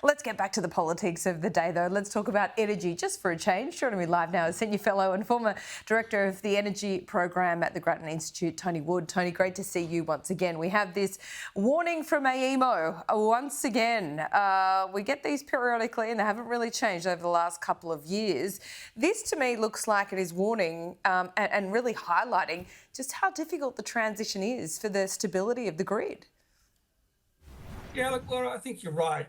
Let's get back to the politics of the day, though. Let's talk about energy just for a change. Joining me live now is Senior Fellow and former Director of the Energy Program at the Grattan Institute, Tony Wood. Tony, great to see you once again. We have this warning from AEMO once again. We get these periodically and they haven't really changed over the last couple of years. This, to me, looks like it is warning and really highlighting just how difficult the transition is for the stability of the grid. Yeah, look, Laura, I think you're right.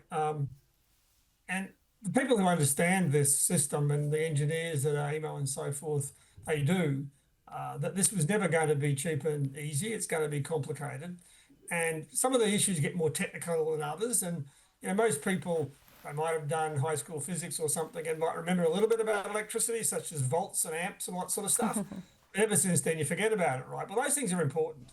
And the people who understand this system and the engineers at AEMO and so forth, they do, that this was never going to be cheap and easy. It's going to be complicated. And some of the issues get more technical than others. And, most people, they might have done high school physics or something and might remember a little bit about electricity, such as volts and amps and all that sort of stuff. Ever since then, you forget about it, right? But those things are important.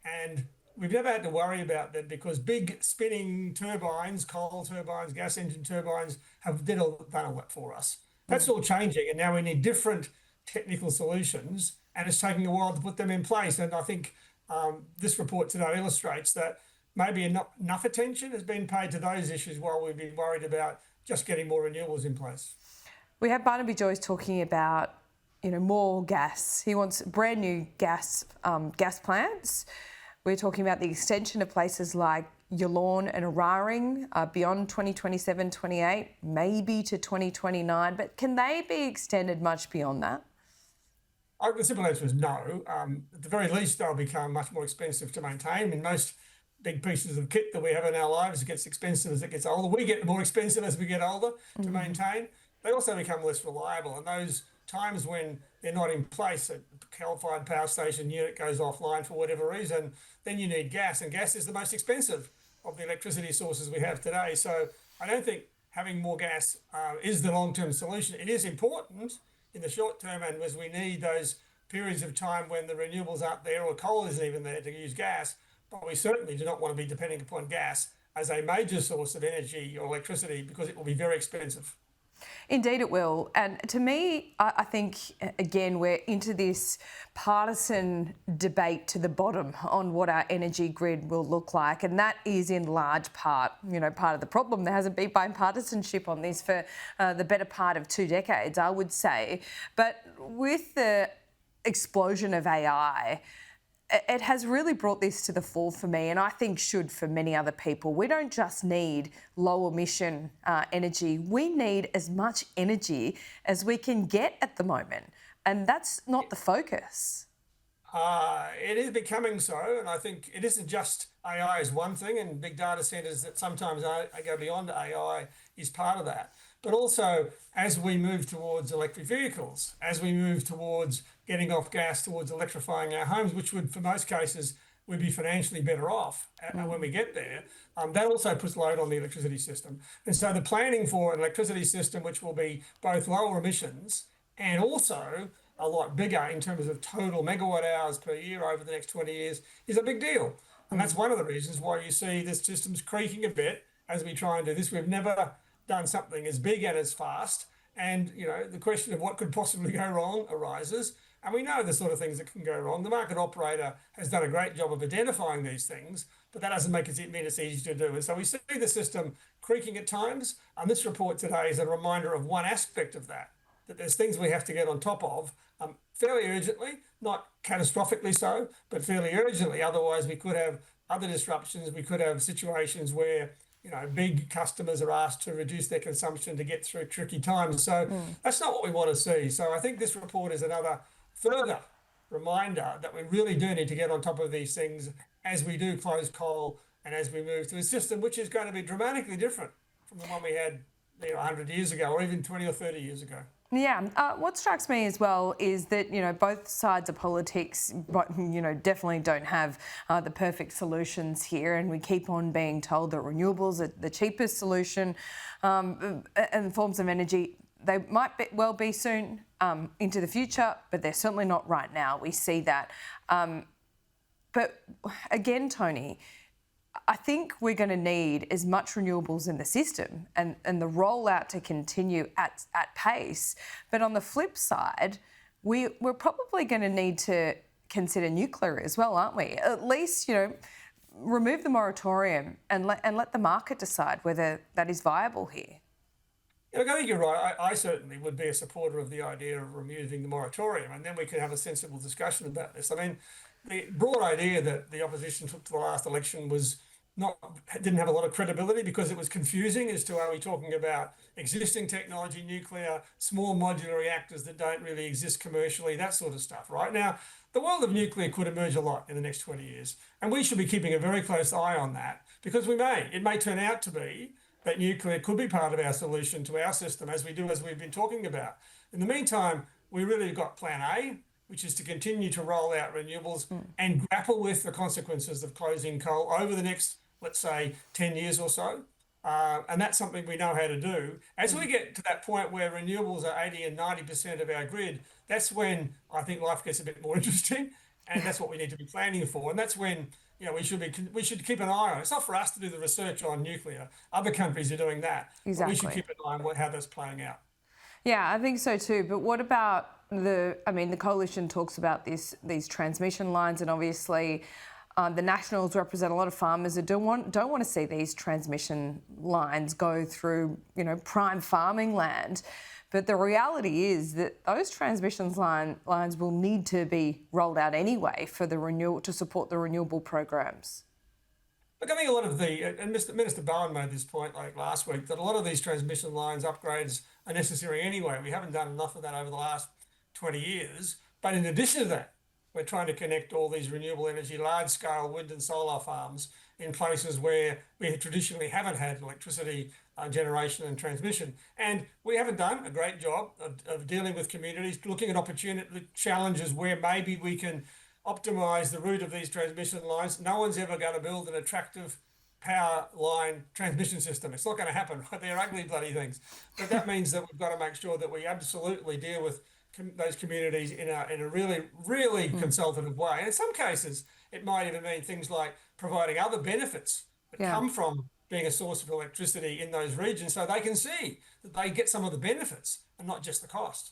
And we've never had to worry about them because big spinning turbines, coal turbines, gas engine turbines have done all that for us. That's all changing, and now we need different technical solutions, and it's taking a while to put them in place. And I think this report today illustrates that maybe enough attention has been paid to those issues while we've been worried about just getting more renewables in place. We have Barnaby Joyce talking about, more gas. He wants brand new gas plants. We're talking about the extension of places like Yallourn and Araring beyond 2027-28, maybe to 2029. But can they be extended much beyond that? The simple answer is no. At the very least, they'll become much more expensive to maintain. In most big pieces of kit that we have in our lives, it gets expensive as it gets older. We get more expensive as we get older to maintain. They also become less reliable. And those times when they're not in place, a coal-fired power station unit goes offline for whatever reason, then you need gas, and gas is the most expensive of the electricity sources we have today. So I don't think having more gas is the long-term solution. It is important in the short term, and as we need those periods of time when the renewables aren't there or coal isn't even there to use gas, but we certainly do not want to be depending upon gas as a major source of energy or electricity because it will be very expensive. Indeed it will. And to me, I think, again, we're into this partisan debate to the bottom on what our energy grid will look like. And that is in large part, part of the problem. There hasn't been bipartisanship on this for the better part of 2 decades, I would say. But with the explosion of AI, it has really brought this to the fore for me, and I think should for many other people. We don't just need low emission energy. We need as much energy as we can get at the moment, and that's not the focus. It is becoming so, and I think it isn't just AI is one thing, and big data centres that sometimes go beyond AI is part of that. But also, as we move towards electric vehicles, as we move towards getting off gas towards electrifying our homes, which would, for most cases, we'd be financially better off when we get there, that also puts load on the electricity system. And so the planning for an electricity system which will be both lower emissions and also a lot bigger in terms of total megawatt hours per year over the next 20 years is a big deal. And that's one of the reasons why you see this system's creaking a bit as we try and do this. We've never done something as big and as fast. And, the question of what could possibly go wrong arises. And we know the sort of things that can go wrong. The market operator has done a great job of identifying these things, but that doesn't mean it's easy to do. And so we see the system creaking at times. And this report today is a reminder of one aspect of that there's things we have to get on top of fairly urgently, not catastrophically so, but fairly urgently. Otherwise, we could have other disruptions. We could have situations where big customers are asked to reduce their consumption to get through tricky times. So that's not what we want to see. So I think this report is another further reminder that we really do need to get on top of these things as we do close coal and as we move to a system which is going to be dramatically different from the one we had 100 years ago or even 20 or 30 years ago. Yeah, what strikes me as well is that, both sides of politics, definitely don't have the perfect solutions here, and we keep on being told that renewables are the cheapest solution and forms of energy. They might well be soon into the future, but they're certainly not right now. We see that. But again, Tony, I think we're going to need as much renewables in the system and the rollout to continue at pace. But on the flip side, we're probably going to need to consider nuclear as well, aren't we? At least, remove the moratorium and let the market decide whether that is viable here? Yeah, look, I think you're right. I certainly would be a supporter of the idea of removing the moratorium, and then we could have a sensible discussion about this. I mean, the broad idea that the opposition took to the last election was not didn't have a lot of credibility because it was confusing as to are we talking about existing technology, nuclear, small modular reactors that don't really exist commercially, that sort of stuff. Right now, the world of nuclear could emerge a lot in the next 20 years, and we should be keeping a very close eye on that because it may turn out to be that nuclear could be part of our solution to our system as we've been talking about. In the meantime, we really got plan A, which is to continue to roll out renewables and grapple with the consequences of closing coal over the next, let's say, 10 years or so. And that's something we know how to do. As we get to that point where renewables are 80 and 90% of our grid, that's when I think life gets a bit more interesting. And that's what we need to be planning for. And that's when we should keep an eye on it. It's not for us to do the research on nuclear. Other countries are doing that. Exactly. But we should keep an eye on how that's playing out. Yeah, I think so too. But what about the coalition talks about these transmission lines, and obviously the Nationals represent a lot of farmers that don't want to see these transmission lines go through, prime farming land. But the reality is that those transmission lines will need to be rolled out anyway for to support the renewable programs. Look, I think a lot of and Minister Bowen made this point like last week, that a lot of these transmission lines upgrades are necessary anyway. We haven't done enough of that over the last 20 years. But in addition to that, we're trying to connect all these renewable energy, large-scale wind and solar farms in places where we traditionally haven't had electricity generation and transmission. And we haven't done a great job of dealing with communities, looking at opportunity challenges where maybe we can optimize the route of these transmission lines. No one's ever going to build an attractive power line transmission system. It's not going to happen. They're ugly bloody things. But that means that we've got to make sure that we absolutely deal with those communities in a really, really consultative way. And in some cases, it might even mean things like providing other benefits that come from being a source of electricity in those regions so they can see that they get some of the benefits and not just the cost.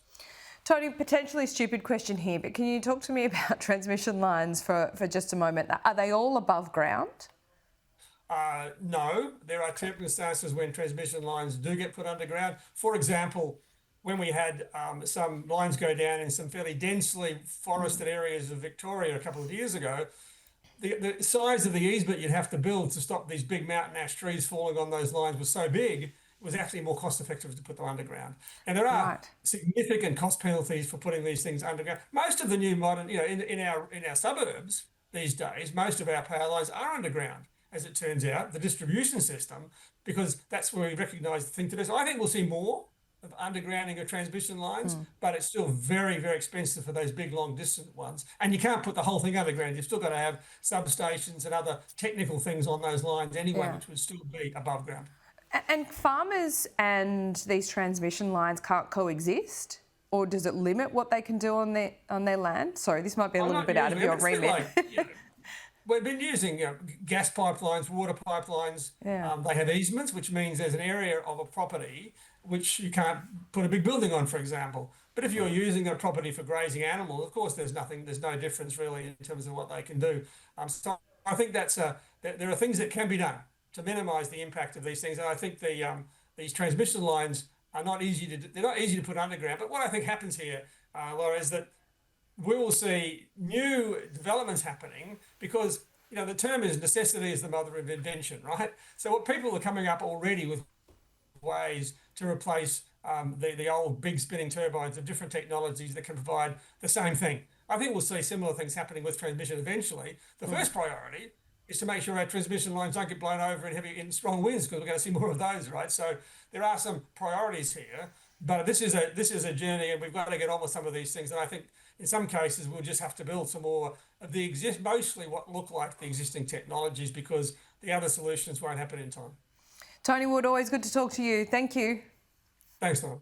Tony, potentially stupid question here, but can you talk to me about transmission lines for just a moment? Are they all above ground? No, there are circumstances when transmission lines do get put underground. For example, when we had some lines go down in some fairly densely forested areas of Victoria a couple of years ago, the size of the easement you'd have to build to stop these big mountain ash trees falling on those lines was so big, it was actually more cost effective to put them underground. And there are significant cost penalties for putting these things underground. Most of the new modern, in our suburbs these days, most of our power lines are underground, as it turns out, the distribution system, because that's where we recognise the thing to do. So I think we'll see more of undergrounding of transmission lines, but it's still very, very expensive for those big, long distance ones. And you can't put the whole thing underground. You've still got to have substations and other technical things on those lines anyway, which would still be above ground. And farmers and these transmission lines can't coexist? Or does it limit what they can do on their land? Sorry, this might be a little bit out of your remit. We've been using gas pipelines, water pipelines. They have easements, which means there's an area of a property which you can't put a big building on, for example. But if you're using that property for grazing animals, of course, there's no difference really in terms of what they can do. So I think there are things that can be done to minimise the impact of these things. And I think these transmission lines are not easy to put underground. But what I think happens here, Laura, is that we will see new developments happening because the term is necessity is the mother of invention, right? So what people are coming up already with ways to replace the old big spinning turbines of different technologies that can provide the same thing. I think we'll see similar things happening with transmission eventually. The first priority is to make sure our transmission lines don't get blown over in strong winds, because we're going to see more of those, right? So there are some priorities here, but this is a journey, and we've got to get on with some of these things. And I think in some cases we'll just have to build some more of mostly what look like the existing technologies, because the other solutions won't happen in time. Tony Wood, always good to talk to you. Thank you. Thanks, Tom.